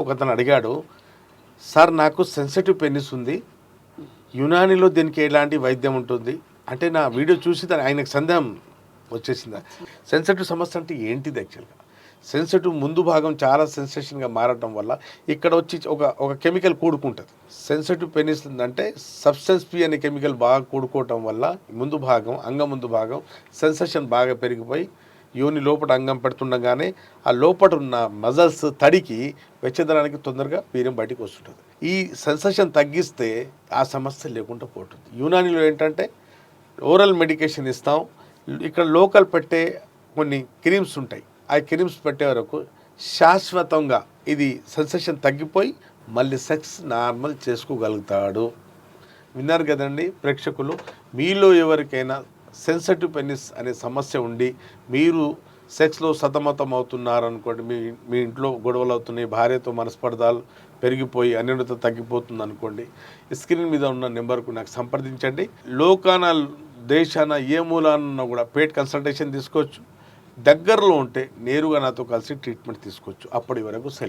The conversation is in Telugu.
ఒకతను అడిగాడు, సార్ నాకు సెన్సిటివ్ పెనిస్ ఉంది, యునానిలో దీనికి ఎలాంటి వైద్యం ఉంటుంది అంటే, నా వీడియో చూసి ఆయనకు సందేహం వచ్చేసింది. సెన్సిటివ్ సమస్య అంటే ఏంటిది? యాక్చువల్గా సెన్సిటివ్ ముందు భాగం చాలా సెన్సేషన్గా మారటం వల్ల ఇక్కడ వచ్చి ఒక కెమికల్ కూడుకుంటుంది. సెన్సిటివ్ పెనిస్ అంటే సబ్స్టెన్స్ పి అనే కెమికల్ బాగా కూడుకోవటం వల్ల ముందు భాగం, అంగం ముందు భాగం సెన్సేషన్ బాగా పెరిగిపోయి యోని లోపల అంగం పెడుతుండగానే ఆ లోపల ఉన్న మజల్స్ తడికి వెచ్చదనానికి తొందరగా వీర్యం బయటికి వస్తుంటుంది. ఈ సెన్సేషన్ తగ్గిస్తే ఆ సమస్య లేకుండా పోతుంది. యునానిలో ఏంటంటే ఓరల్ మెడికేషన్ ఇస్తాం, ఇక్కడ లోకల్ పెట్టే కొన్ని క్రీమ్స్ ఉంటాయి, ఆ క్రీమ్స్ పెట్టే వరకు శాశ్వతంగా ఇది సెన్సేషన్ తగ్గిపోయి మళ్ళీ సెక్స్ నార్మల్ చేసుకోగలుగుతాడు. విన్నారు కదండి ప్రేక్షకులు, మీలో ఎవరికైనా సెన్సిటివ్ పెనిస్ అనే సమస్య ఉండి మీరు సెక్స్లో సతమతం అవుతున్నారనుకోండి, మీ ఇంట్లో గొడవలు అవుతున్నాయి, భార్యతో మనస్పర్ధాలు పెరిగిపోయి అన్యోన్యత తగ్గిపోతుంది అనుకోండి, స్క్రీన్ మీద ఉన్న నెంబర్కు నాకు సంప్రదించండి. లోకాన దేశాన ఏ మూలాన్న కూడా పెయిడ్ కన్సల్టేషన్ తీసుకోవచ్చు. దగ్గరలో ఉంటే నేరుగా నాతో కలిసి ట్రీట్మెంట్ తీసుకోవచ్చు. అప్పటి వరకు సెలవు.